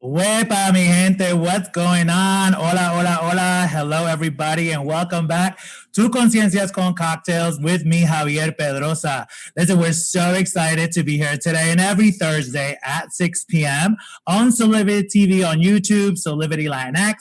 Wepa, mi gente, what's going on? Hola, hola, hola. Hello, everybody, and welcome back to Conciencias Con Cocktails with me, Javier Pedroza. Listen, we're so excited to be here today and every Thursday at 6 p.m. on Solivity TV on YouTube, Solivity Latinx,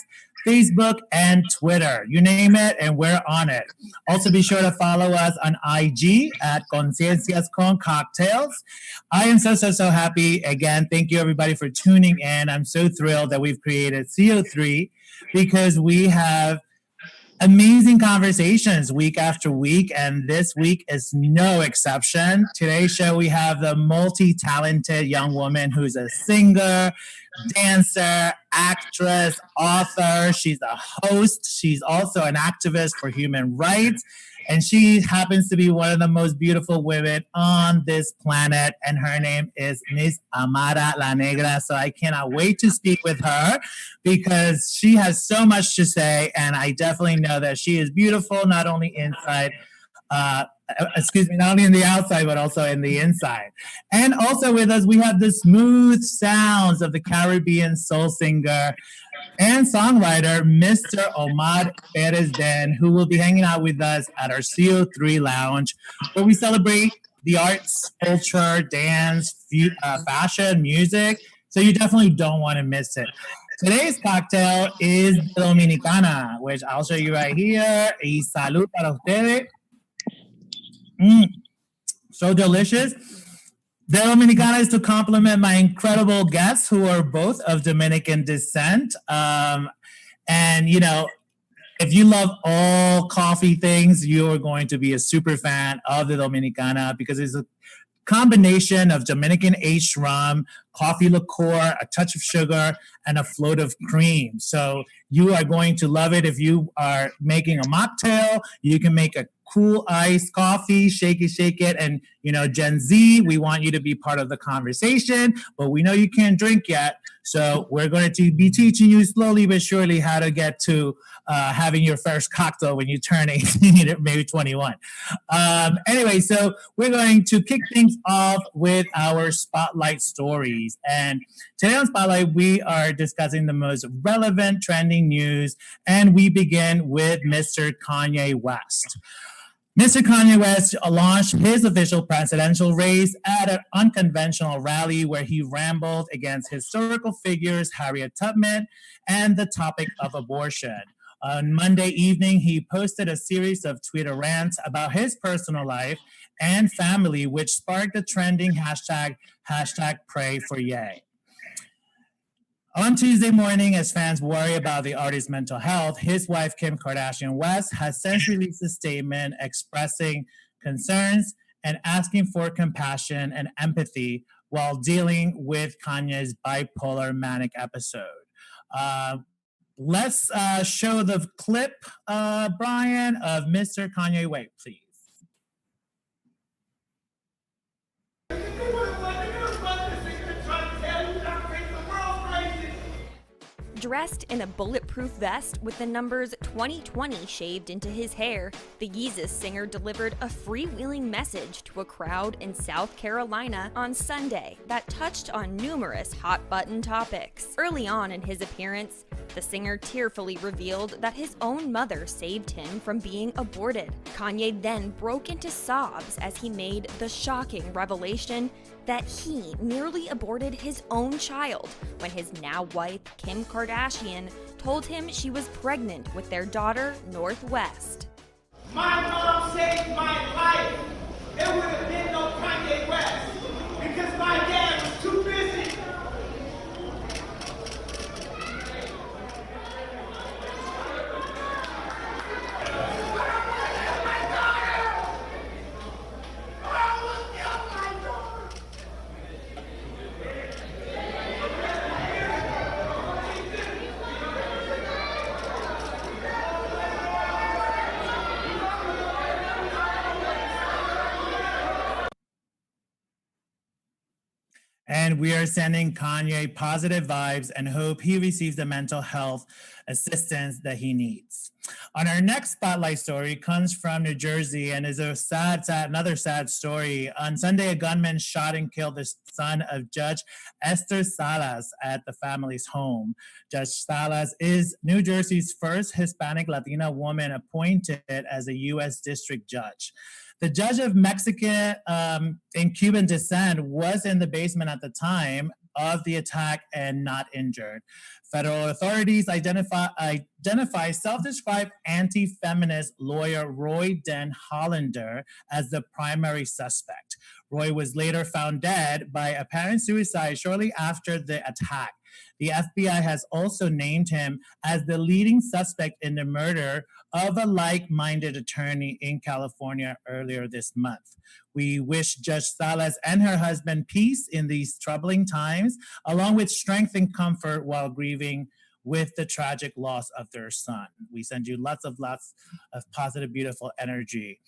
Facebook, and Twitter. You name it, and we're on it. Also, be sure to follow us on IG at Conciencias Con Cocktails. I am so happy. Again, thank you everybody for tuning in. I'm so thrilled that we've created CO3 because we have amazing conversations week after week, and this week is no exception. Today's show, we have the multi-talented young woman who's a singer, dancer, actress, author. She's a host. She's also an activist for human rights. And she happens to be one of the most beautiful women on this planet. And her name is Miss AMARA LENEGRA. So I cannot wait to speak with her because she has so much to say. And I definitely know that she is beautiful, not only inside, not only in the outside, but also in the inside. And also with us, we have the smooth sounds of the Caribbean soul singer and songwriter, Mr. OMAR PEREZ THEN, who will be hanging out with us at our CO3 Lounge, where we celebrate the arts, culture, dance, fashion, music. So you definitely don't want to miss it. Today's cocktail is Dominicana, which I'll show you right here. Y salud para ustedes. So delicious. The Dominicana is to compliment my incredible guests who are both of Dominican descent. And, you know, if you love all coffee things, you are going to be a super fan of the Dominicana because it's a combination of Dominican aged rum, coffee liqueur, a touch of sugar, and a float of cream. So you are going to love it. If you are making a mocktail, you can make a cool iced coffee, shake it. And, you know, Gen Z, we want you to be part of the conversation, but we know you can't drink yet. So we're going to be teaching you slowly but surely how to get to having your first cocktail when you turn 18, maybe 21. Anyway, so we're going to kick things off with our Spotlight stories. And today on Spotlight, we are discussing the most relevant trending news. And we begin with Mr. Kanye West. Mr. Kanye West launched his official presidential race at an unconventional rally where he rambled against historical figures Harriet Tubman and the topic of abortion. On Monday evening, he posted a series of Twitter rants about his personal life and family, which sparked the trending hashtag Pray for Ye. On Tuesday morning, as fans worry about the artist's mental health, his wife, Kim Kardashian West, has since released a statement expressing concerns and asking for compassion and empathy while dealing with Kanye's bipolar manic episode. Let's show the clip, Brian, of Mr. Kanye West, please. Dressed in a bulletproof vest with the numbers 2020 shaved into his hair, the Yeezus singer delivered a freewheeling message to a crowd in South Carolina on Sunday that touched on numerous hot-button topics. Early on in his appearance, the singer tearfully revealed that his own mother saved him from being aborted. Kanye then broke into sobs as he made the shocking revelation that he nearly aborted his own child when his now wife, Kim Kardashian, told him she was pregnant with their daughter, Northwest. My mom saved my life. There would have been no Kanye West because my dad was too busy. And we are sending Kanye positive vibes and hope he receives the mental health assistance that he needs. On our next spotlight story comes from New Jersey and is another sad story. On Sunday, a gunman shot and killed the son of Judge Esther Salas at the family's home. Judge Salas is New Jersey's first Hispanic Latina woman appointed as a U.S. district judge. The judge of Mexican and Cuban descent was in the basement at the time of the attack and not injured. Federal authorities identify self-described anti-feminist lawyer Roy Den Hollander as the primary suspect. Roy was later found dead by apparent suicide shortly after the attack. The FBI has also named him as the leading suspect in the murder of a like-minded attorney in California earlier this month. We wish Judge Salas and her husband peace in these troubling times, along with strength and comfort while grieving with the tragic loss of their son. We send you lots of positive, beautiful energy.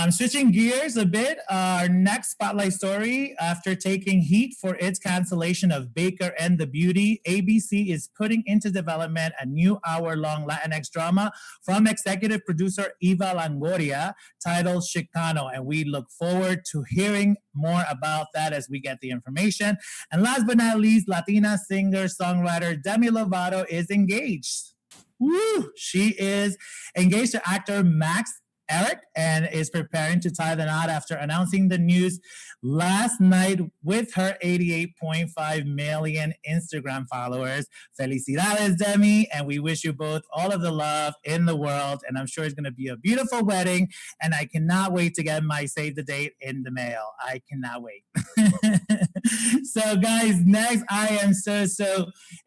Switching gears a bit, our next spotlight story, after taking heat for its cancellation of Baker and the Beauty, ABC is putting into development a new hour-long Latinx drama from executive producer Eva Longoria titled Chicano, and we look forward to hearing more about that as we get the information. And last but not least, Latina singer-songwriter Demi Lovato is engaged. Woo! She is engaged to actor Max Eric and is preparing to tie the knot after announcing the news last night with her 88.5 million Instagram followers. Felicidades, Demi, and we wish you both all of the love in the world, and I'm sure it's going to be a beautiful wedding, and I cannot wait to get my save the date in the mail. I cannot wait. So guys, next, I am so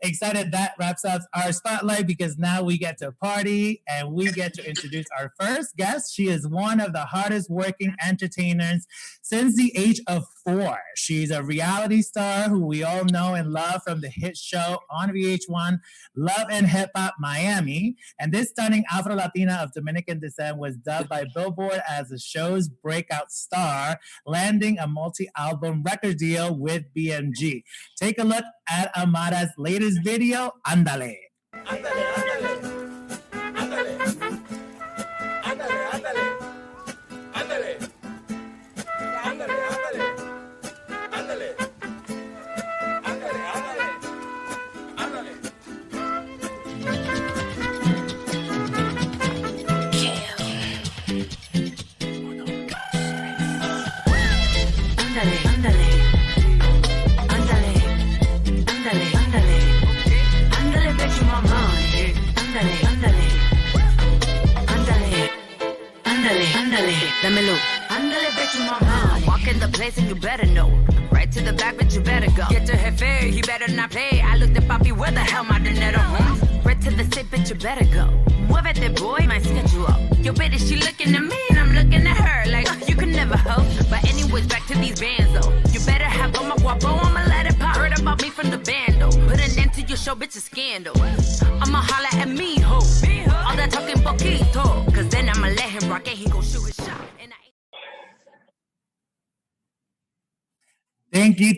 excited. That wraps up our spotlight because now we get to party and we get to introduce our first guest. She is one of the hardest working entertainers since the age of 4. She's a reality star who we all know and love from the hit show on VH1, Love and Hip Hop Miami. And this stunning Afro-Latina of Dominican descent was dubbed by Billboard as the show's breakout star, landing a multi-album record deal with BMG. Take a look at Amara's latest video, Ándale. Ándale, ándale. Ándale. Ándale, ándale. Ándale. Ándale, ándale. Ándale. Ándale, ándale. Ándale, ándale. Ándale. Ándale, ándale. Ándale, bet you my mind. Ándale, ándale. Ándale. Ándale, ándale. Dámelo. Ándale, bet you my mind. Walk in the place and you better know. Right to the back, but you better go. Get to Jefe, he better not play. I looked at Papi, where the hell my dinero? Right to the state, but you better go. Muévete, boy, my schedule up. Yo, baby, she looking at me and I'm looking at her like you can never hope. But anyways, back to these bands though. You better have on my guapo, I'ma let it pop. Heard about me from the bando. Put an end to your show, bitch, a scandal. I'ma holla at me, ho. All that talking poquito. Cause then I'ma let him rock and he gon' shoot his shot. And Thank you.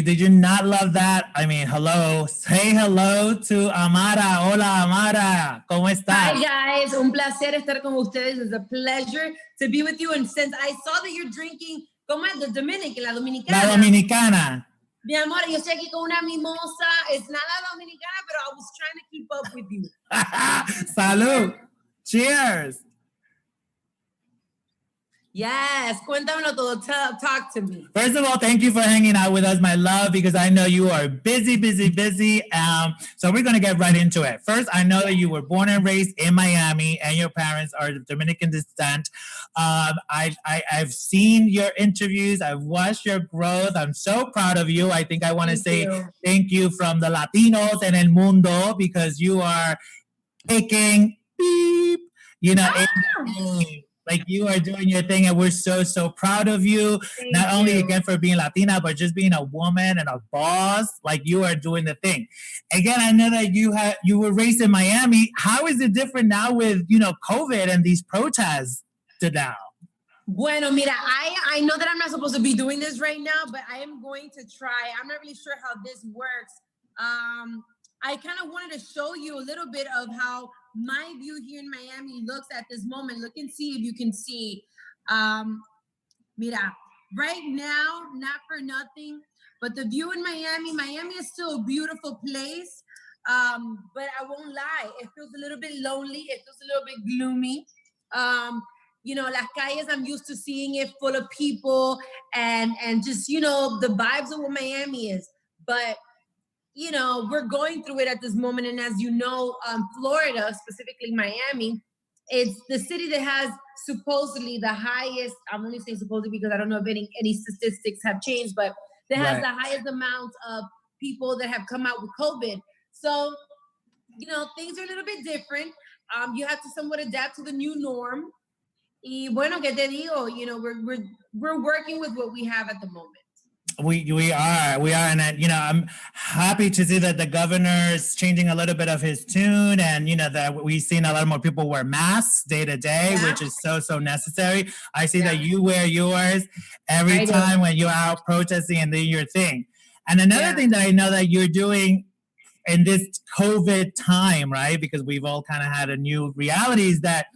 Did you not love that? I mean, hello. Say hello to Amara. Hola, Amara. ¿Cómo estás? Hi, guys. Un placer estar con ustedes. It's a pleasure to be with you. And since I saw that you're drinking, ¿cómo es? The Dominican, la Dominicana. La Dominicana. Mi amor, yo estoy aquí con una mimosa. It's not la Dominicana, but I was trying to keep up with you. Salud. Cheers. Yes, cuéntamelo todo. Talk to me. First of all, thank you for hanging out with us, my love, because I know you are busy. So we're going to get right into it. First, I know that you were born and raised in Miami and your parents are of Dominican descent. I've seen your interviews. I've watched your growth. I'm so proud of you. I think I want to say thank you from the Latinos en el mundo because you are picking beep, like you are doing your thing, and we're so proud of you. Thank Not you. only again for being Latina, but just being a woman and a boss. Like you are doing the thing. Again, I know that you were raised in Miami. How is it different now with COVID and these protests to now? Bueno, mira, I know that I'm not supposed to be doing this right now, but I am going to try. I'm not really sure how this works. I kind of wanted to show you a little bit of how my view here in Miami looks at this moment. Look and see if you can see. Mira, right now, not for nothing, but the view in Miami is still a beautiful place. But I won't lie, it feels a little bit lonely. It feels a little bit gloomy. You know, las calles, I'm used to seeing it full of people and just, you know, the vibes of what Miami is. But, you know, we're going through it at this moment. And as you know, Florida, specifically Miami, it's the city that has supposedly the highest, I'm only saying supposedly because I don't know if any statistics have changed, but that has the highest amount of people that have come out with COVID. So, you know, things are a little bit different. You have to somewhat adapt to the new norm. Y bueno, ¿qué te digo? You know, we're working with what we have at the moment. We are, and you know, I'm happy to see that the governor's changing a little bit of his tune, and you know that we've seen a lot more people wear masks day to day, which is so necessary. I see that you wear yours every time when you're out protesting and doing your thing. And another thing that I know that you're doing in this COVID time, right? Because we've all kind of had a new reality is that.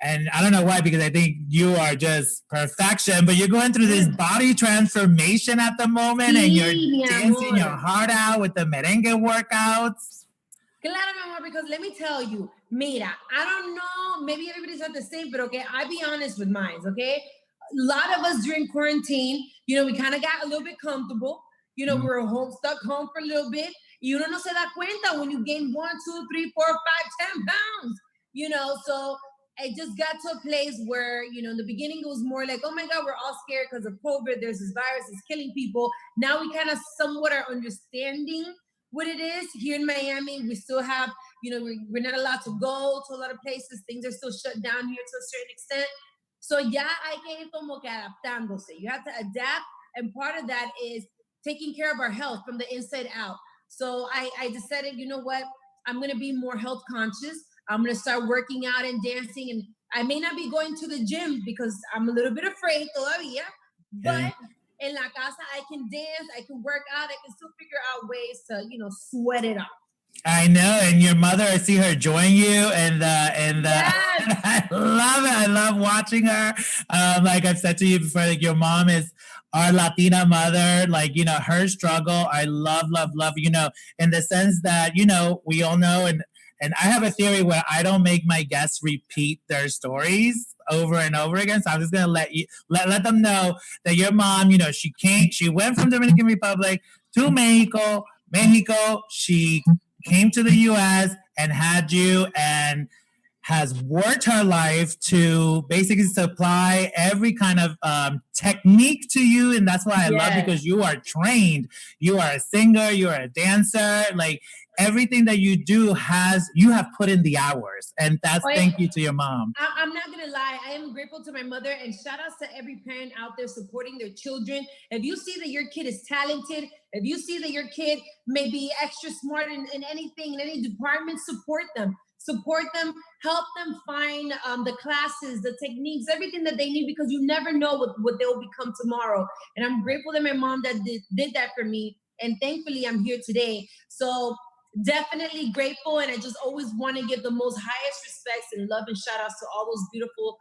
And I don't know why, because I think you are just perfection, but you're going through this body transformation at the moment, and you're dancing your heart out with the merengue workouts. Claro, mi amor, because let me tell you, mira, I don't know, maybe everybody's not the same, but okay, I'll be honest with mine, okay? A lot of us during quarantine, you know, we kind of got a little bit comfortable. You know, we're stuck home for a little bit. Y uno no se da cuenta when you gain 1, 2, 3, 4, 5, 10 pounds, you know, so it just got to a place where, you know, in the beginning it was more like, oh my God, we're all scared because of COVID. There's this virus, it's killing people. Now we kind of somewhat are understanding what it is. Here in Miami, we still have, you know, we're not allowed to go to a lot of places. Things are still shut down here to a certain extent. So ya hay que ir como que adaptándose. You have to adapt. And part of that is taking care of our health from the inside out. So I decided, you know what, I'm going to be more health conscious. I'm going to start working out and dancing. And I may not be going to the gym because I'm a little bit afraid todavía. But en la casa, I can dance, I can work out, I can still figure out ways to, you know, sweat it off. I know, and your mother, I see her join you, and I love it. I love watching her. Like I've said to you before, like your mom is our Latina mother, like, you know, her struggle. I love, you know, in the sense that, you know, we all know, and I have a theory where I don't make my guests repeat their stories over and over again. So I'm just gonna let them know that your mom, you know, she went from Dominican Republic to Mexico. She came to the US and had you, and has worked her life to basically supply every kind of technique to you. And that's why I love, because you are trained. You are a singer, you are a dancer, like everything that you do you have put in the hours. And that's thank you to your mom. I'm not going to lie. I am grateful to my mother, and shout outs to every parent out there supporting their children. If you see that your kid is talented, if you see that your kid may be extra smart in anything, in any department, support them, help them find the classes, the techniques, everything that they need, because you never know what they'll become tomorrow. And I'm grateful that my mom that did that for me. And thankfully I'm here today. So definitely grateful. And I just always want to give the most highest respects and love and shout outs to all those beautiful,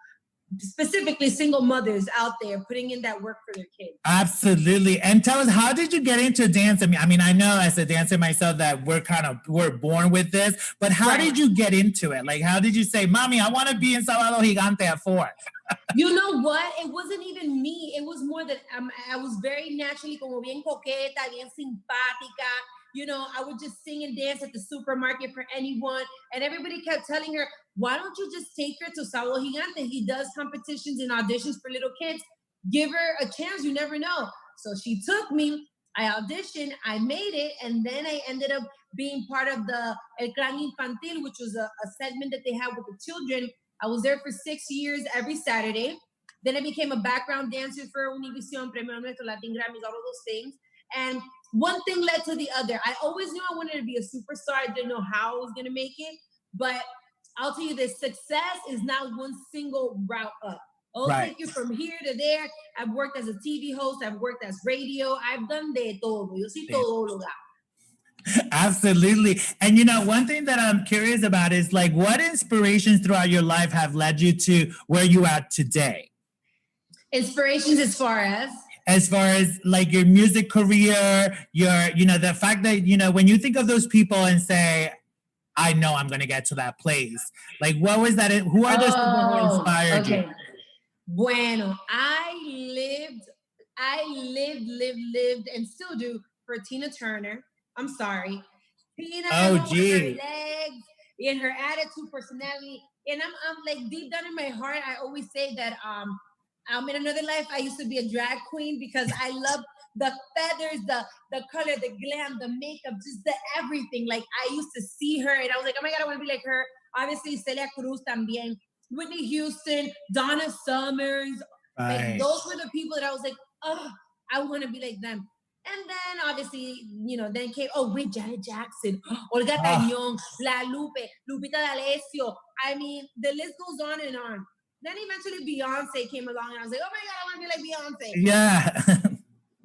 specifically single mothers out there putting in that work for their kids. Absolutely. And tell us, how did you get into dance? I mean, I know as a dancer myself that we're born with this, but how did you get into it? Like, how did you say, Mommy, I want to be in Sábado Gigante at 4? You know what? It wasn't even me. It was more that I was very naturally como bien coqueta, bien simpática. You know, I would just sing and dance at the supermarket for anyone. And everybody kept telling her, why don't you just take her to Sábado Gigante? He does competitions and auditions for little kids. Give her a chance. You never know. So she took me. I auditioned. I made it. And then I ended up being part of the El Clan Infantil, which was a segment that they had with the children. I was there for 6 years every Saturday. Then I became a background dancer for Univision, Premio Nuestro, Latin Grammys, all of those things. And one thing led to the other. I always knew I wanted to be a superstar. I didn't know how I was going to make it. But I'll tell you this, success is not one single route up. I'll take you from here to there. I've worked as a TV host. I've worked as radio. I've done de todo. Yo soy todóloga. Absolutely. And you know, one thing that I'm curious about is like, what inspirations throughout your life have led you to where you are today? Inspirations as far as like your music career, your, you know, the fact that, you know, when you think of those people and say, I know I'm going to get to that place. Like, what was that? Who are those people who inspired you? Bueno, I lived and still do for Tina Turner. I'm sorry. Tina, her legs and her attitude, personality. And I'm like deep down in my heart, I always say that in another life, I used to be a drag queen because I love the feathers, the color, the glam, the makeup, just the everything. Like I used to see her and I was like, oh my God, I want to be like her. Obviously, Celia Cruz también, Whitney Houston, Donna Summers. Like those were the people that I was like, oh, I want to be like them. And then obviously, you know, then came, Janet Jackson, Olga Tañón, La Lupe, Lupita D'Alessio. I mean, the list goes on and on. Then eventually Beyonce came along and I was like, oh my God, I want to be like Beyonce. Yeah.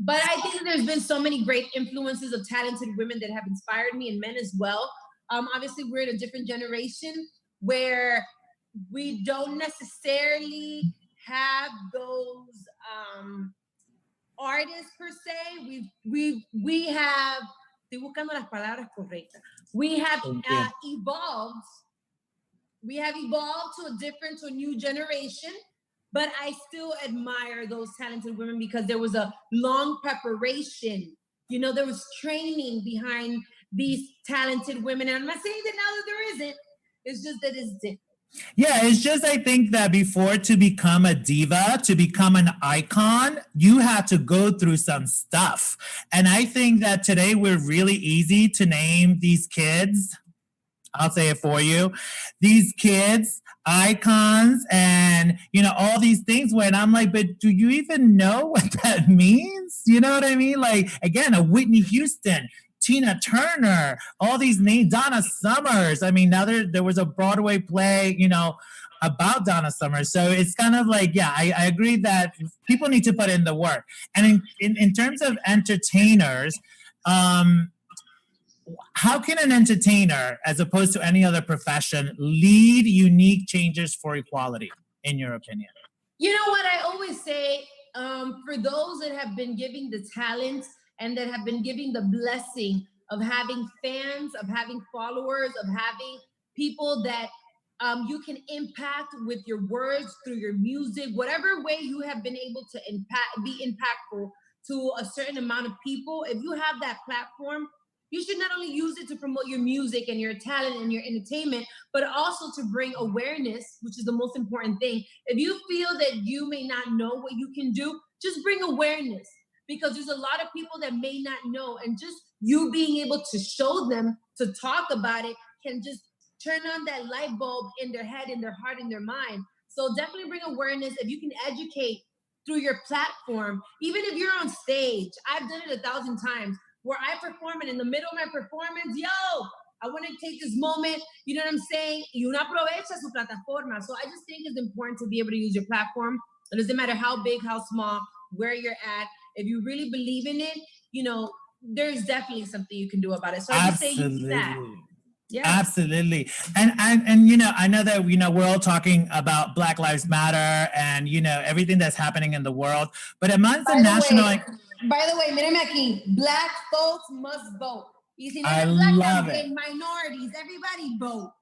But I think there's been so many great influences of talented women that have inspired me and men as well. Obviously, we're in a different generation where we don't necessarily have those artists per se. We have, estoy buscando las palabras correctas. We have evolved. We have evolved to a new generation, but I still admire those talented women because there was a long preparation. You know, there was training behind these talented women. And I'm not saying that now that there isn't. It's just that it's different. Yeah, it's just, I think that before to become a diva, to become an icon, you had to go through some stuff. And I think that today we're really easy to name these kids. I'll say it for you. These kids, icons, and, you know, all these things when I'm like, but do you even know what that means? You know what I mean? Like, again, a Whitney Houston, Tina Turner, all these names, Donna Summers. I mean, now there was a Broadway play, you know, about Donna Summers. So it's kind of like, yeah, I agree that people need to put in the work. And in terms of entertainers, how can an entertainer, as opposed to any other profession, lead unique changes for equality, in your opinion? You know what I always say, for those that have been giving the talent and that have been giving the blessing of having fans, of having followers, of having people that you can impact with your words, through your music, whatever way you have been able to be impactful to a certain amount of people, if you have that platform, you should not only use it to promote your music and your talent and your entertainment, but also to bring awareness, which is the most important thing. If you feel that you may not know what you can do, just bring awareness, because there's a lot of people that may not know, and just you being able to show them, to talk about it, can just turn on that light bulb in their head, in their heart, in their mind. So definitely bring awareness. If you can educate through your platform, even if you're on stage, I've done it 1,000 times, where I perform, and in the middle of my performance, I want to take this moment, you know what I'm saying? Y uno aprovecha su plataforma. So I just think it's important to be able to use your platform. It doesn't matter how big, how small, where you're at. If you really believe in it, you know, there's definitely something you can do about it. So I just say use that. Yeah. Absolutely. And you know, I know that, you know, we're all talking about Black Lives Matter and, you know, everything that's happening in the world, but amongst the national... By the way, mírame aquí, Black folks must vote. Y si no I black, love it. Minorities, everybody vote.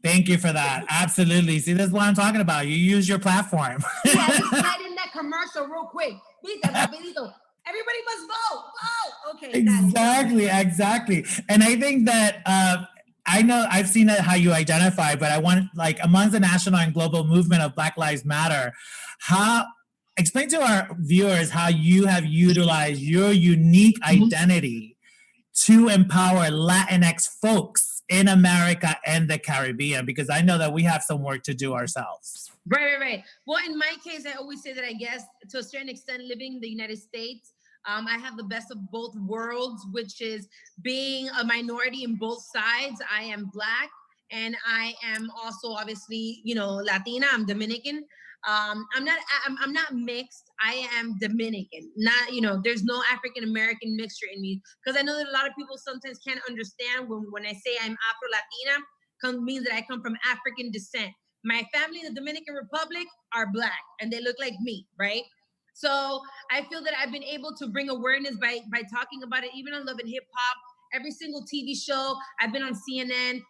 Thank you for that. Absolutely. See, that's what I'm talking about. You use your platform. Yeah, just slide in that commercial real quick. Everybody must vote. Vote. Okay. Exactly. And I think that I know I've seen how you identify, but I want, like, amongst the national and global movement of Black Lives Matter, explain to our viewers how you have utilized your unique identity to empower Latinx folks in America and the Caribbean, because I know that we have some work to do ourselves. Right. Well, in my case, I always say that I guess to a certain extent, living in the United States, I have the best of both worlds, which is being a minority in both sides. I am Black and I am also obviously, you know, Latina, I'm Dominican. I'm not mixed. I am Dominican. Not, there's no African American mixture in me, because I know that a lot of people sometimes can't understand when I say I'm Afro-Latina, means that I come from African descent. My family in the Dominican Republic are Black, and they look like me, right? So I feel that I've been able to bring awareness by talking about it, even on Love and Hip Hop, every single TV show. I've been on CNN,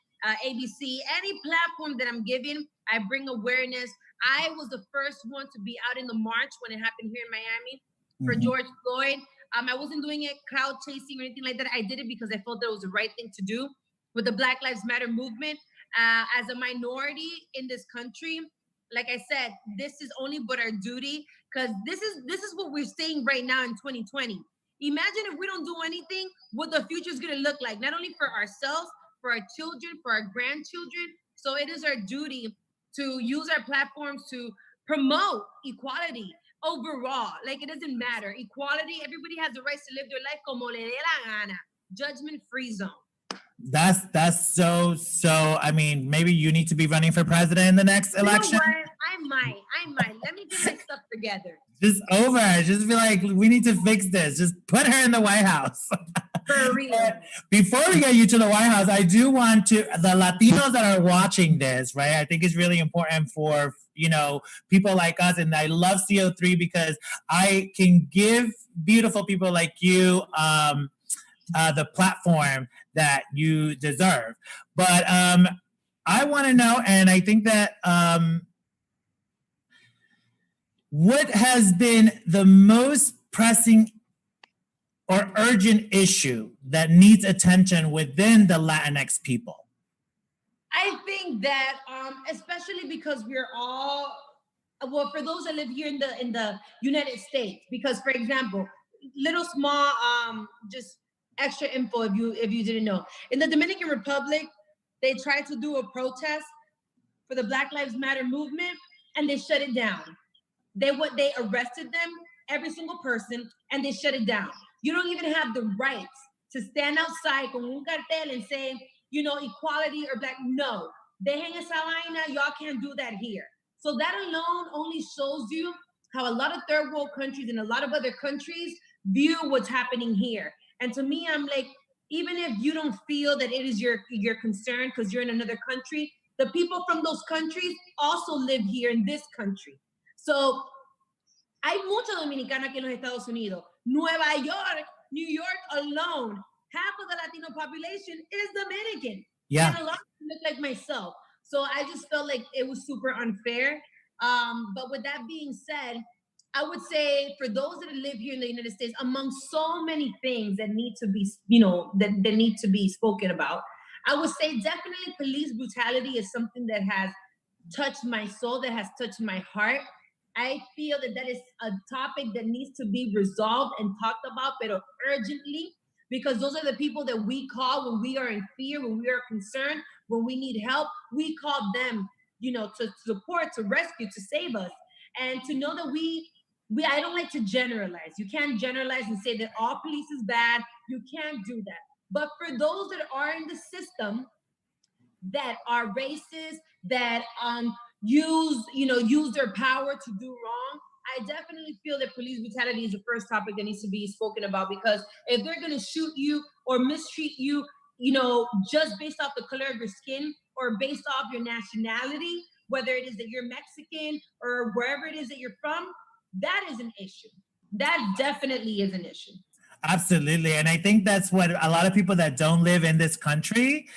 ABC, any platform that I'm giving, I bring awareness. I was the first one to be out in the march when it happened here in Miami for George Floyd. I wasn't doing it crowd chasing or anything like that. I did it because I felt that it was the right thing to do with the Black Lives Matter movement. As a minority in this country, like I said, this is only but our duty, because this is what we're seeing right now in 2020. Imagine if we don't do anything, what the future is going to look like, not only for ourselves, for our children, for our grandchildren. So it is our duty to use our platforms to promote equality overall. Like, it doesn't matter. Equality, everybody has the right to live their life como le dé la gana. Judgment-free zone. That's so, I mean, maybe you need to be running for president in the next election. You know what? I might. Let me get my stuff together. Just be like, we need to fix this. Just put her in the White House. For real. Before we get you to the White House, I do want to, the Latinos that are watching this, right? I think it's really important for, people like us. And I love CO3 because I can give beautiful people like you the platform that you deserve. But I want to know, and I think that what has been the most pressing or urgent issue that needs attention within the Latinx people? I think that, especially because we're all, well, for those that live here in the United States, because, for example, little small, just extra info if you didn't know, in the Dominican Republic, they tried to do a protest for the Black Lives Matter movement, and they shut it down. They arrested them, every single person, and they shut it down. You don't even have the rights to stand outside con un cartel and say, equality or Black. No, dejen esa vaina. Y'all can't do that here. So that alone only shows you how a lot of third world countries and a lot of other countries view what's happening here. And to me, I'm like, even if you don't feel that it is your concern because you're in another country, the people from those countries also live here in this country. So hay mucha dominicana aquí en los Estados Unidos. Nueva York, New York alone, half of the Latino population is Dominican. Yeah. And a lot of them look like myself. So I just felt like it was super unfair. But with that being said, I would say for those that live here in the United States, among so many things that need to be, that need to be spoken about, I would say definitely police brutality is something that has touched my soul, that has touched my heart. I feel that is a topic that needs to be resolved and talked about, but urgently, because those are the people that we call when we are in fear, when we are concerned, when we need help. We call them, to support, to rescue, to save us. And to know that I don't like to generalize. You can't generalize and say that all police is bad. You can't do that. But for those that are in the system that are racist, that use their power to do wrong, I definitely feel that police brutality is the first topic that needs to be spoken about, because if they're going to shoot you or mistreat you, just based off the color of your skin or based off your nationality, whether it is that you're Mexican or wherever it is that you're from, that is an issue. That definitely is an issue. Absolutely. And I think that's what a lot of people that don't live in this country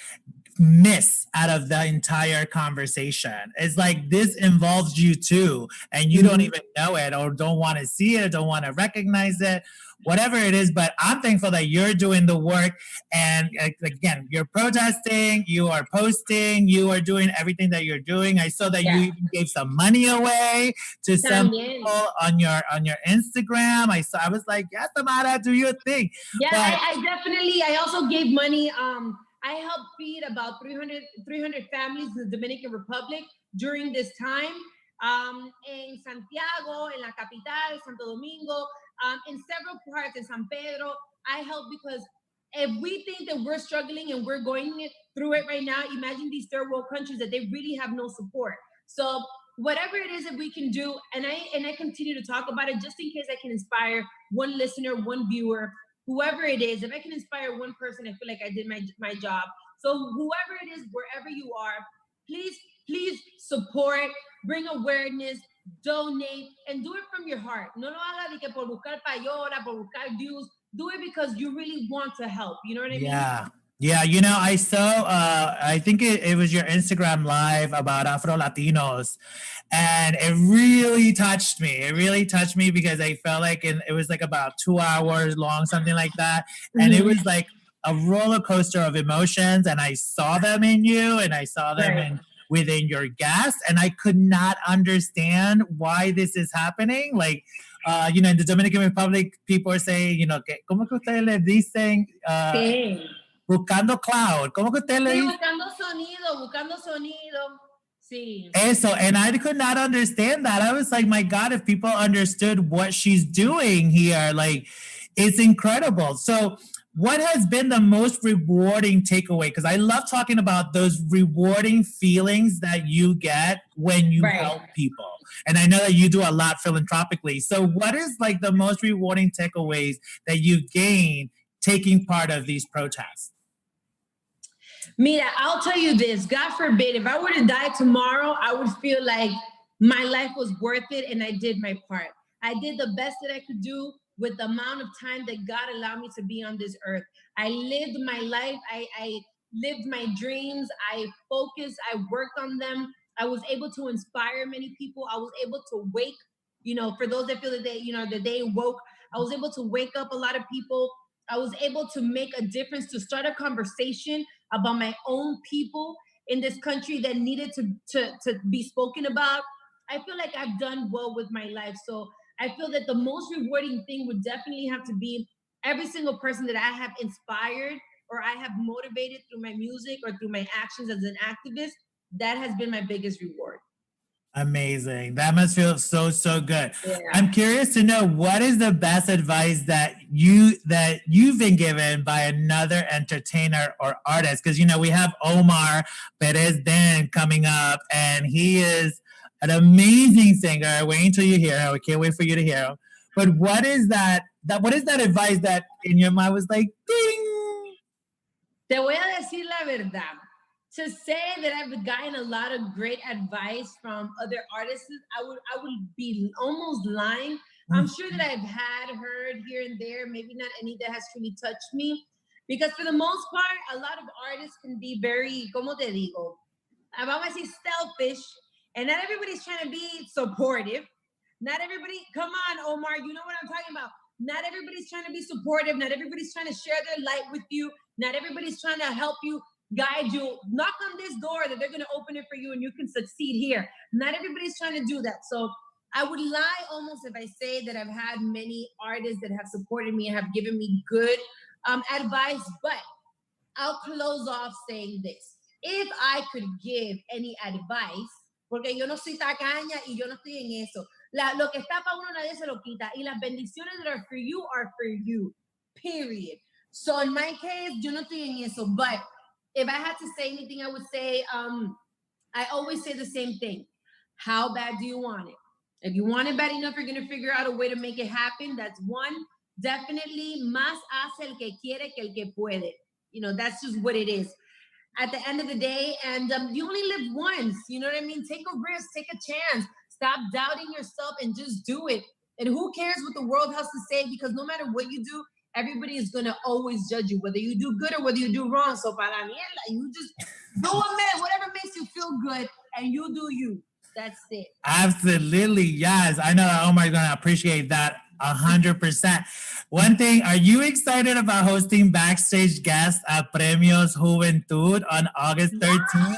miss out of the entire conversation. It's like, this involves you too, and you don't even know it, or don't want to see it, or don't want to recognize it, whatever it is. But I'm thankful that you're doing the work, and again, you're protesting, you are posting, you are doing everything that you're doing. I saw that you even gave some money away to some people on your Instagram. I was like, yes, Amara, do your thing. Yeah, I also gave money. I helped feed about 300 families in the Dominican Republic during this time. In Santiago, in La Capital, Santo Domingo, in several parts, in San Pedro. I help because if we think that we're struggling and we're going through it right now, imagine these third world countries that they really have no support. So whatever it is that we can do, and I continue to talk about it just in case I can inspire one listener, one viewer, whoever it is. If I can inspire one person, I feel like I did my job. So whoever it is, wherever you are, please support, bring awareness, donate, and do it from your heart. No lo haga de que por buscar payola, por buscar views. Do it because you really want to help. You know what I mean? Yeah. Yeah, you know, I saw, I think it was your Instagram live about Afro Latinos, and it really touched me. It really touched me because I felt like it was like about 2 hours long, something like that. And it was like a roller coaster of emotions. And I saw them in you, and I saw them within your guests, and I could not understand why this is happening. Like, you know, in the Dominican Republic, people are saying, you know, que, ¿cómo que ustedes le dicen? Sí. Buscando cloud. ¿Cómo que usted le dice? Buscando sonido. Sí. Eso, and I could not understand that. I was like, my God, if people understood what she's doing here, like, it's incredible. So what has been the most rewarding takeaway? Because I love talking about those rewarding feelings that you get when you help people. And I know that you do a lot philanthropically. So what is like the most rewarding takeaways that you gain taking part of these protests? Mira, I'll tell you this, God forbid, if I were to die tomorrow, I would feel like my life was worth it and I did my part. I did the best that I could do with the amount of time that God allowed me to be on this earth. I lived my life. I lived my dreams. I focused. I worked on them. I was able to inspire many people. I was able to wake, you know, for those that feel that they, you know, that they woke, I was able to wake up a lot of people. I was able to make a difference, to start a conversation about my own people in this country that needed to be spoken about. I feel like I've done well with my life. So I feel that the most rewarding thing would definitely have to be every single person that I have inspired or I have motivated through my music or through my actions as an activist. That has been my biggest reward. Amazing. That must feel so good. Yeah. I'm curious to know, what is the best advice that you've been given by another entertainer or artist? Because, you know, we have OMAR PEREZ THEN coming up, and he is an amazing singer. Wait until you hear him. We can't wait for you to hear him. But what is that advice that in your mind was like, ding? Te voy a decir la verdad. To say that I've gotten a lot of great advice from other artists, I would be almost lying. I'm sure that I've heard here and there, maybe not any that has truly touched me. Because for the most part, a lot of artists can be very, como te digo, vamos a decir selfish, and not everybody's trying to be supportive. Not everybody, come on, Omar, you know what I'm talking about. Not everybody's trying to be supportive. Not everybody's trying to share their light with you. Not everybody's trying to help you, guide you, knock on this door that they're going to open it for you and you can succeed here. Not everybody's trying to do that. So I would lie almost if I say that I've had many artists that have supported me and have given me good advice, but I'll close off saying this. If I could give any advice, porque yo no soy tacaña y yo no estoy en eso. Lo que está para uno nadie se lo quita. Y las bendiciones that are for you, period. So in my case, yo no estoy en eso, but if I had to say anything, I would say, I always say the same thing. How bad do you want it? If you want it bad enough, you're going to figure out a way to make it happen. That's one. Definitely, más hace el que quiere que el que puede. You know, that's just what it is. At the end of the day, and you only live once. You know what I mean? Take a risk, take a chance. Stop doubting yourself and just do it. And who cares what the world has to say? Because no matter what you do, everybody is going to always judge you, whether you do good or whether you do wrong. So para la mierda, you just do whatever makes you feel good, and you do you. That's it. Absolutely, yes. I know that Omar is going to appreciate that 100%. One thing, are you excited about hosting backstage guests at Premios Juventud on August 13th?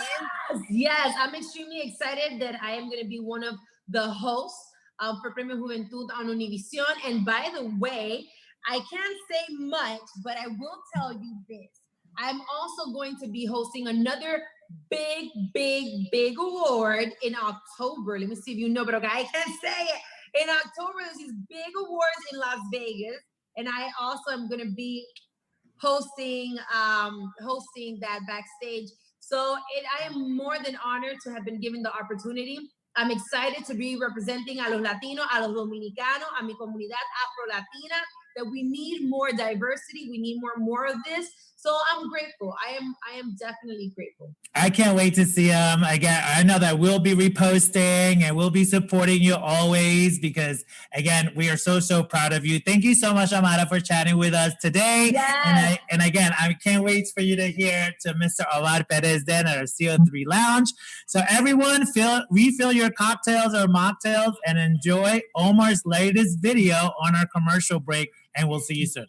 Yes, I'm extremely excited that I am going to be one of the hosts for Premios Juventud on Univision. And by the way, I can't say much, but I will tell you this. I'm also going to be hosting another big award in October. Let me see if you know, but okay, I can't say it. In October, there's these big awards in Las Vegas, and I also am going to be hosting that backstage. So I am more than honored to have been given the opportunity. I'm excited to be representing a los latinos, a los dominicanos, a mi comunidad afro-latina, that we need more diversity. We need more of this. So I'm grateful. I am definitely grateful. I can't wait to see them. Again, I know that we'll be reposting and we'll be supporting you always because, again, we are so proud of you. Thank you so much, Amara, for chatting with us today. Yes. And again, I can't wait for you to hear to Mr. OMAR PEREZ THEN at our CO3 Lounge. So everyone, refill your cocktails or mocktails and enjoy Omar's latest video on our commercial break. And we'll see you soon.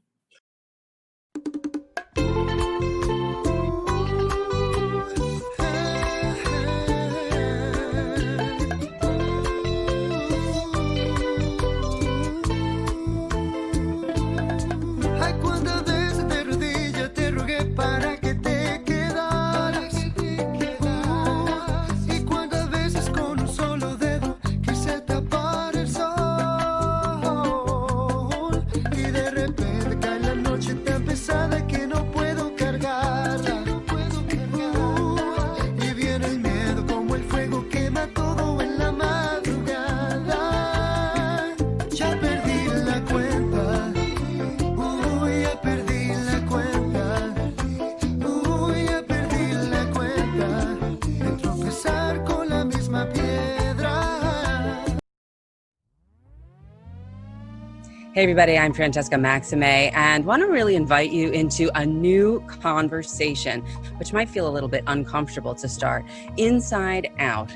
Hey everybody, I'm Francesca Maxime and want to really invite you into a new conversation, which might feel a little bit uncomfortable to start, Inside Out,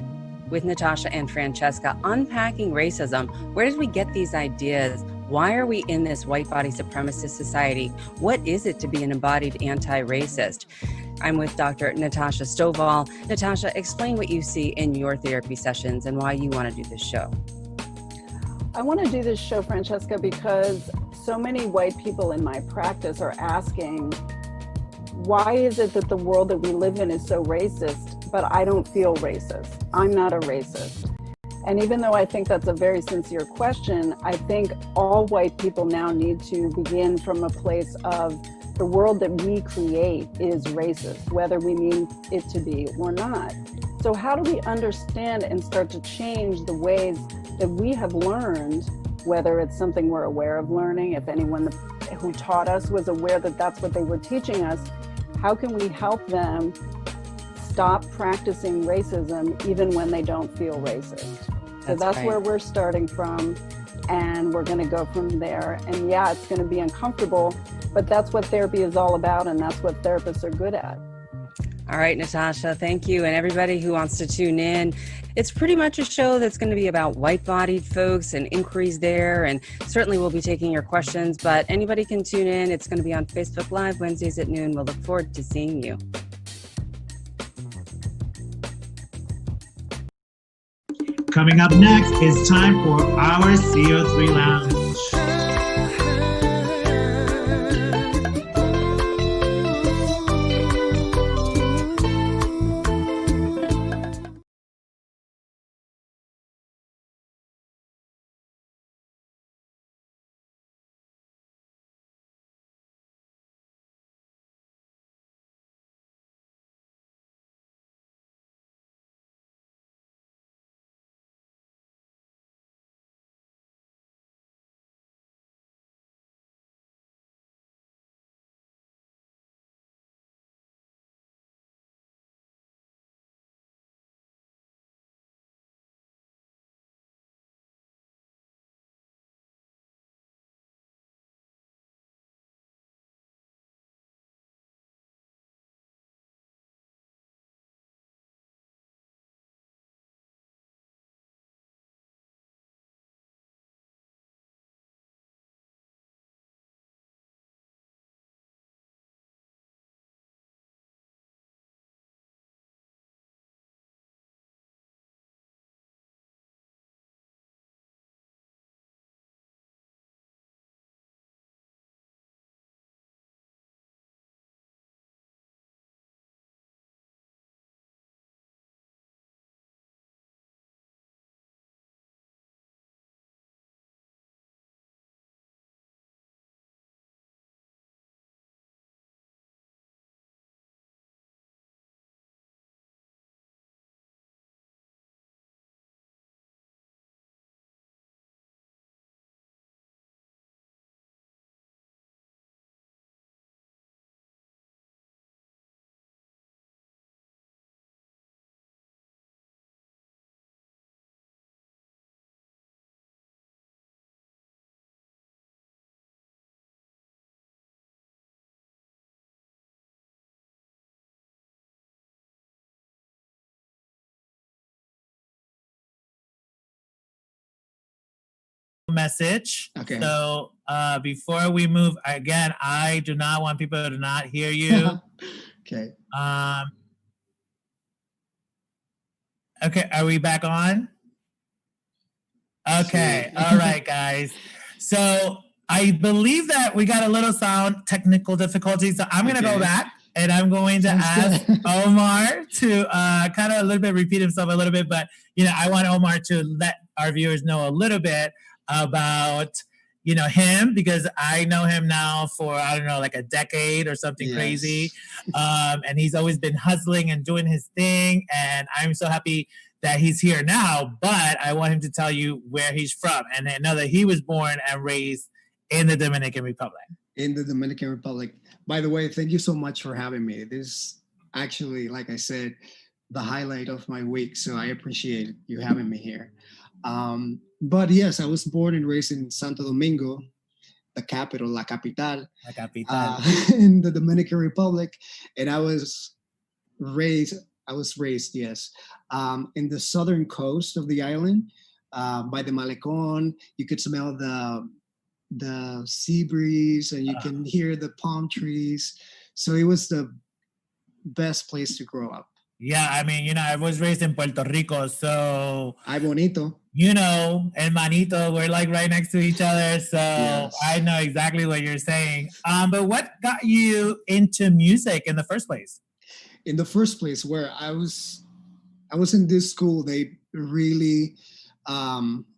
with Natasha and Francesca, unpacking racism. Where did we get these ideas? Why are we in this white body supremacist society? What is it to be an embodied anti-racist? I'm with Dr. Natasha Stovall. Natasha, explain what you see in your therapy sessions and why you want to do this show. I want to do this show, Francesca, because so many white people in my practice are asking, why is it that the world that we live in is so racist, but I don't feel racist? I'm not a racist. And even though I think that's a very sincere question, I think all white people now need to begin from a place of the world that we create is racist, whether we mean it to be or not. So how do we understand and start to change the ways that we have learned, whether it's something we're aware of learning, if anyone who taught us was aware that that's what they were teaching us, how can we help them stop practicing racism even when they don't feel racist? So that's right. Where we're starting from, and we're gonna go from there. And yeah, it's gonna be uncomfortable, but that's what therapy is all about, and that's what therapists are good at. All right, Natasha, thank you. And everybody who wants to tune in, it's pretty much a show that's going to be about white-bodied folks and inquiries there. And certainly we'll be taking your questions, but anybody can tune in. It's going to be on Facebook Live Wednesdays at noon. We'll look forward to seeing you. Coming up next is time for our CO3 Lounge. message. Okay. So before we move, again, I do not want people to not hear you. Okay. Okay, are we back on? Okay, all right, guys. So I believe that we got a little sound technical difficulties. So I'm going to go back and I'm going to ask Omar to kind of a little bit repeat himself a little bit. But, I want Omar to let our viewers know a little bit about, him, because I know him now for, I don't know, like a decade or something crazy. And he's always been hustling and doing his thing. And I'm so happy that he's here now, but I want him to tell you where he's from. And I know that he was born and raised in the Dominican Republic. In the Dominican Republic. By the way, thank you so much for having me. This is actually, like I said, the highlight of my week. So I appreciate you having me here. But yes, I was born and raised in Santo Domingo, the capital, La Capital. In the Dominican Republic. And I was raised, yes, in the southern coast of the island, by the Malecon. You could smell the sea breeze and you can hear the palm trees. So it was the best place to grow up. Yeah, I mean, I was raised in Puerto Rico, so... Ay, bonito. Hermanito, we're like right next to each other, so yes. I know exactly what you're saying. But what got you into music in the first place? In the first place, where I was in this school, they really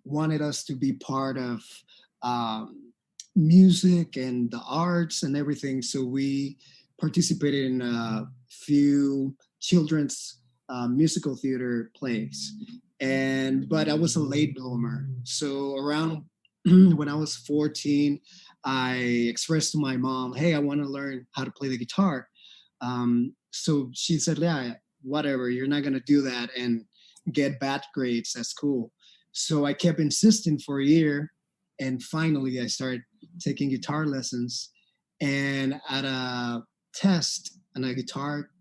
wanted us to be part of music and the arts and everything. So we participated in a few children's musical theater plays. But I was a late bloomer. So around when I was 14, I expressed to my mom, hey, I want to learn how to play the guitar. So she said, yeah, whatever, you're not going to do that and get bad grades at school. So I kept insisting for a year. And finally, I started taking guitar lessons. And at a guitar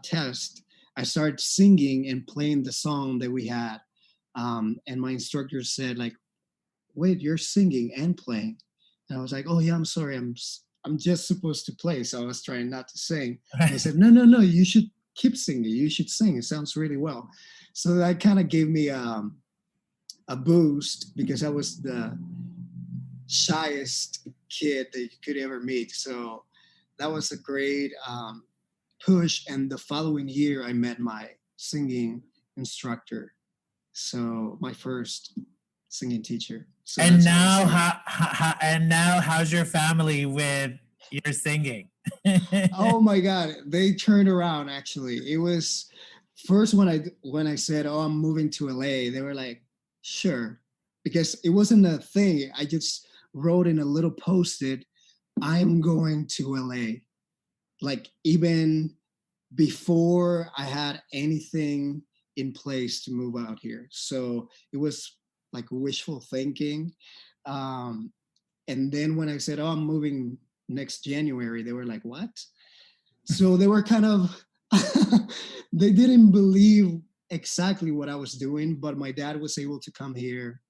test, I started singing and playing the song that we had. And my instructor said, like, wait, you're singing and playing. And I was like, oh, yeah, I'm sorry. I'm just supposed to play. So I was trying not to sing. And I said, no, you should keep singing. You should sing. It sounds really well. So that kind of gave me a boost, because I was the shyest kid that you could ever meet. So that was a great push. And the following year, I met my singing instructor. So my first singing teacher. So and now, how's your family with your singing? Oh my God, they turned around. Actually, it was first when I said, "Oh, I'm moving to LA," they were like, "Sure," because it wasn't a thing. I just wrote in a little post-it, "I'm going to LA," like even before I had anything in place to move out here. So it was like wishful thinking. And then when I said, oh, I'm moving next January, they were like, what? So they were kind of, they didn't believe exactly what I was doing, but my dad was able to come here.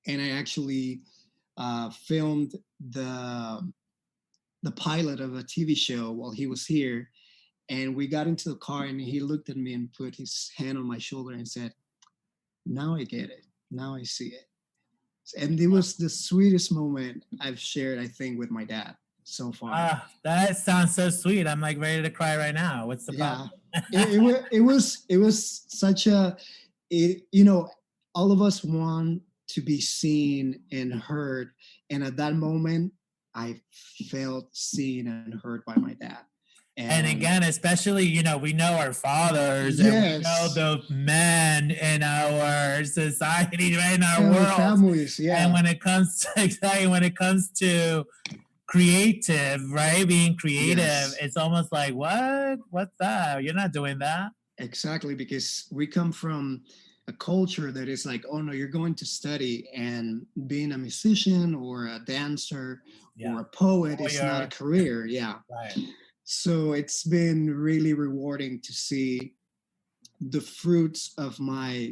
And I actually filmed the pilot of a TV show while he was here. And we got into the car and he looked at me and put his hand on my shoulder and said, now I get it. Now I see it. And it was the sweetest moment I've shared, I think, with my dad so far. That sounds so sweet. I'm like ready to cry right now. What's the problem? it was such a, all of us want to be seen and heard. And at that moment, I felt seen and heard by my dad. And again, especially, we know our fathers, and we know the men in our society, right, in our world. Families, yeah. And when it comes to creative, right, being creative, it's almost like, what? What's that? You're not doing that. Exactly, because we come from a culture that is like, oh no, you're going to study, and being a musician or a dancer or a poet is not a career. Yeah. Right. So it's been really rewarding to see the fruits of my,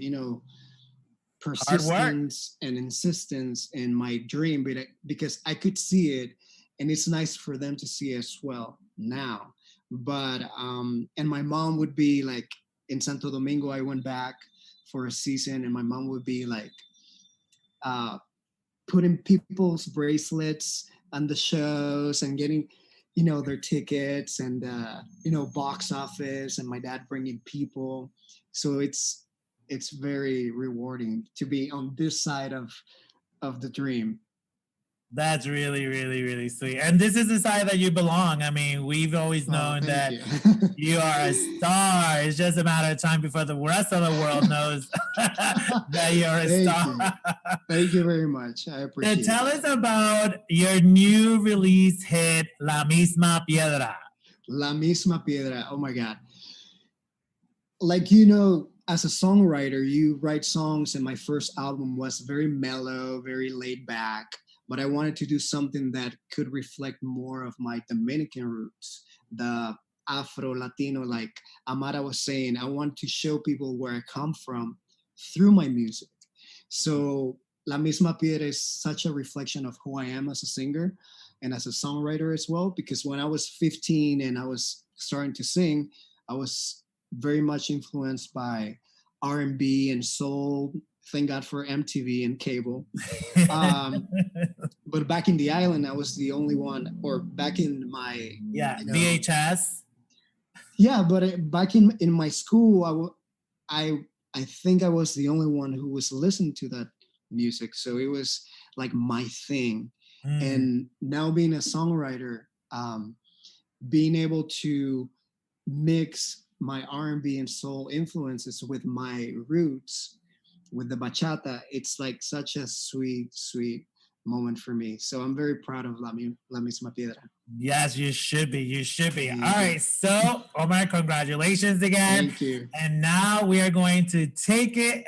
persistence and insistence in my dream, because I could see it, and it's nice for them to see as well now. But and my mom would be like in Santo Domingo. I went back for a season, and my mom would be like putting people's bracelets on the shows and getting, you know, their tickets and you know, box office, and my dad bringing people. So it's very rewarding to be on this side of the dream. That's really, really, really sweet. And this is the side that you belong. I mean, we've always known that you are a star. It's just a matter of time before the rest of the world knows that you're a star. Thank you very much. I appreciate it. So tell us about your new release hit, La Misma Piedra. La Misma Piedra. Oh my God. Like, you know, as a songwriter, you write songs, and my first album was very mellow, very laid back. But I wanted to do something that could reflect more of my Dominican roots, the Afro-Latino, like Amara was saying. I want to show people where I come from through my music. So La Misma Piedra is such a reflection of who I am as a singer and as a songwriter as well, because when I was 15 and I was starting to sing, I was very much influenced by R&B and soul. Thank God for MTV and cable. But back in the island, I was the only one, or back in my... Yeah, you know, VHS. Yeah, but back in my school, I think I was the only one who was listening to that music. So it was like my thing. And now being a songwriter, being able to mix my R&B and soul influences with my roots, with the bachata, it's like such a sweet, sweet moment for me. So I'm very proud of La Misma Piedra. Yes, you should be. You should be. All right. So, Omar, congratulations again. Thank you. And now we are going to take it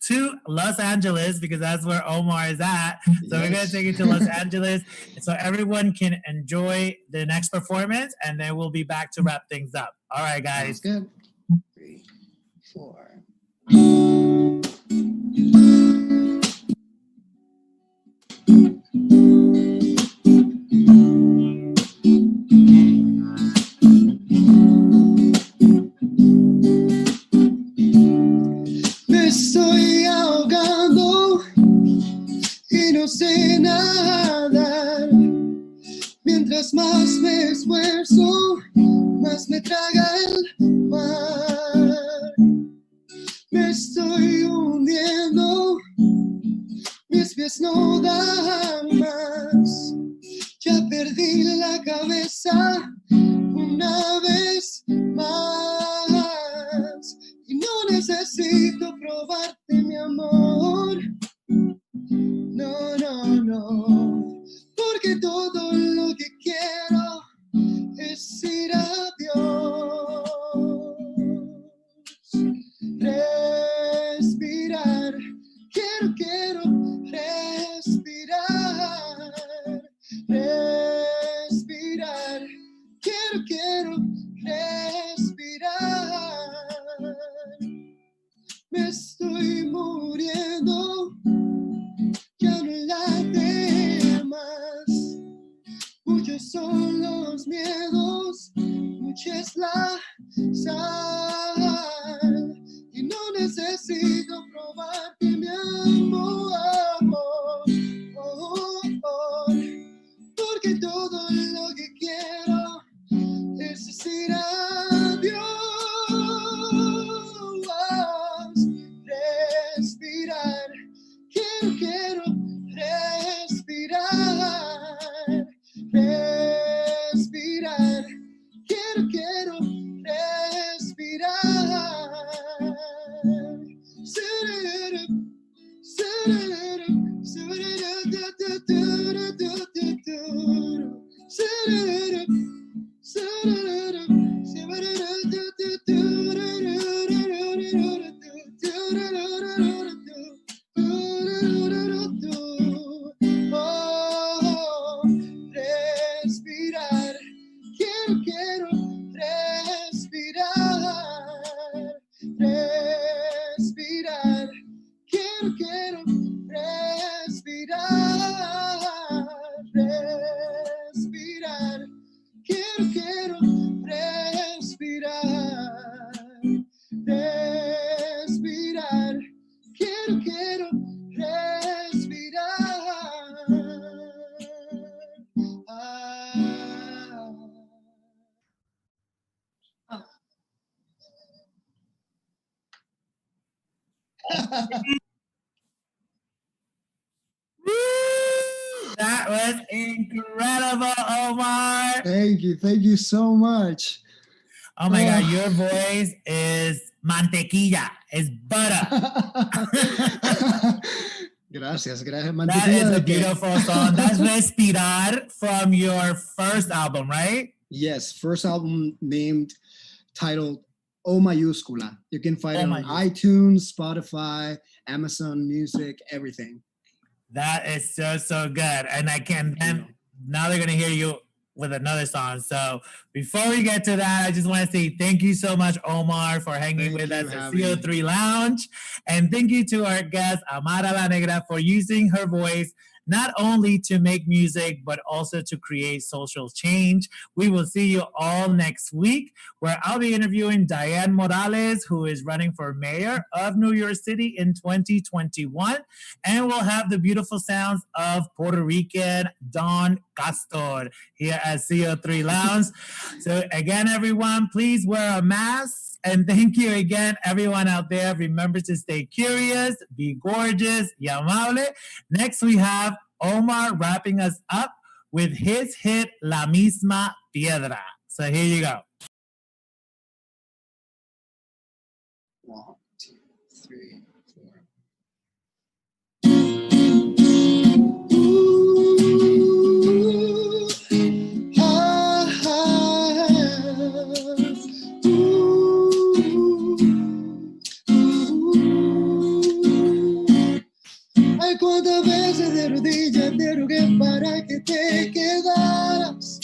to Los Angeles, because that's where Omar is at. So we're going to take it to Los Angeles so everyone can enjoy the next performance, and then we'll be back to wrap things up. All right, guys. Sounds good. 3, 4. Me estoy ahogando y no sé nadar. Mientras más me esfuerzo, más me traga el mar. Me estoy hundiendo, mis pies no dan más. Ya perdí la cabeza una vez más. Y no necesito probarte, mi amor. No, no, no. Porque todo lo que quiero es ir a Dios. Respirar, quiero respirar. Respirar, quiero respirar. Me estoy muriendo, ya no late más. Muchos son los miedos, mucha es la sal. Y no necesito probarte, mi amor. Oh, oh, porque todo lo que quiero es ir a Dios. Respirar, quiero respirar. Respirar, quiero respirar. Respirar, quiero respirar. Respirar, quiero Omar. Thank you so much. Oh my God, your voice is mantequilla, is butter. Gracias. That is a beautiful song. That's Respirar from your first album, right? Yes, first album titled O Mayúscula. You can find it on iTunes, Spotify, Amazon Music, everything. That is so good. And now they're going to hear you with another song. So before we get to that, I just want to say thank you so much, Omar, for hanging with us at CO3 Lounge. And thank you to our guest, Amara Lenegra, for using her voice not only to make music, but also to create social change. We will see you all next week, where I'll be interviewing Diane Morales, who is running for mayor of New York City in 2021. And we'll have the beautiful sounds of Puerto Rican Don Castor here at CO3 Lounge. So again, everyone, please wear a mask. And thank you again, everyone out there. Remember to stay curious, be gorgeous, y amable. Next, we have Omar wrapping us up with his hit, La Misma Piedra. So here you go. 1, 2, 3, 4. Ay, cuántas veces de rodillas te rogué para que te quedaras.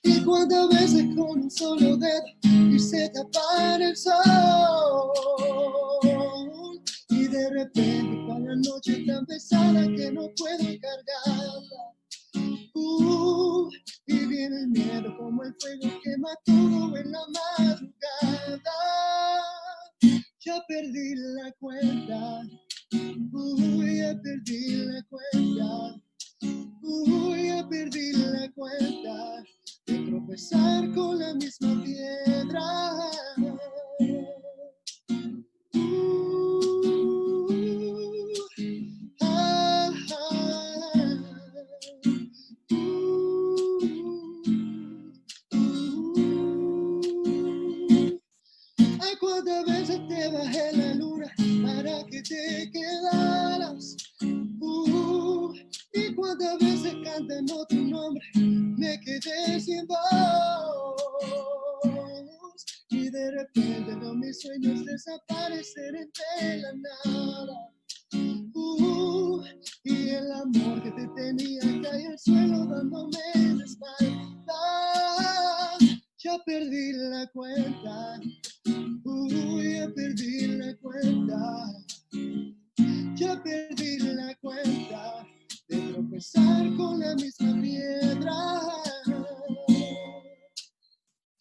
Y cuántas veces con un solo dedo quise tapar el sol. Y de repente con la noche tan pesada que no puedo cargarla. Y viene el miedo como el fuego quema todo en la madrugada. Ya perdí la cuenta. Ya perdí la cuenta. Ya perdí la cuenta de tropezar con la misma piedra. Ay, cuántas veces te bajé la luna para que te quedaras. Y cuántas veces cantando tu nombre me quedé sin voz. Y de repente veo mis sueños desaparecer entre la nada. Y el amor que te tenía cae al suelo dándome la espalda. Ya perdí la cuenta. Ya perdí la cuenta. Ya perdí la cuenta de tropezar con la misma piedra.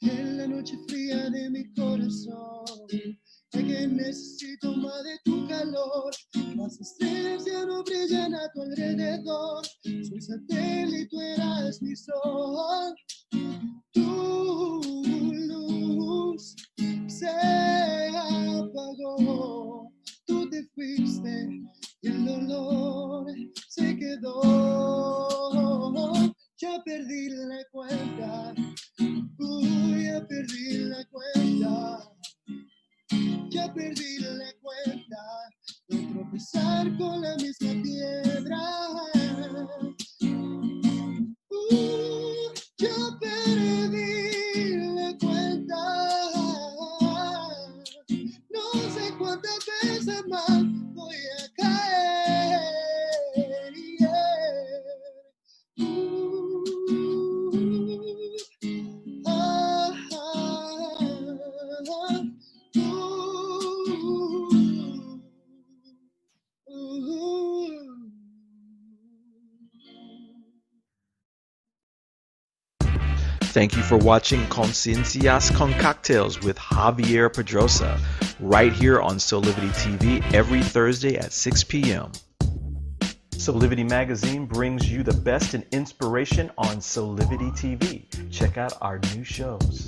En la noche fría de mi corazón, es que necesito más de tu calor. Las estrellas ya no brillan a tu alrededor. Soy satélite, tú eras mi sol. Tu luz se apagó. Tú te fuiste y el dolor se quedó. Ya perdí la cuenta. Ya perdí la cuenta. Ya perdí la cuenta de tropezar con la misma piedra. Ya perdí la cuenta. No sé cuántas veces más voy a caer. Thank you for watching Conciencias Con Cocktails with Javier Pedroza, right here on Solivity TV every Thursday at 6 p.m. Solivity Magazine brings you the best in inspiration on Solivity TV. Check out our new shows.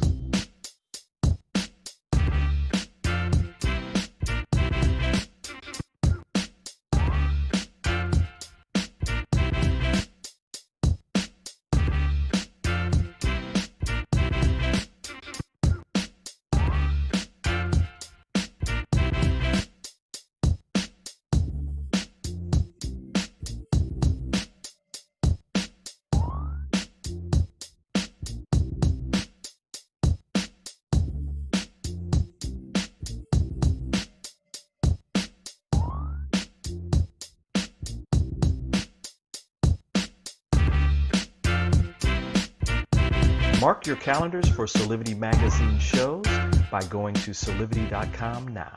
Mark your calendars for Solivity Magazine shows by going to solivity.com now.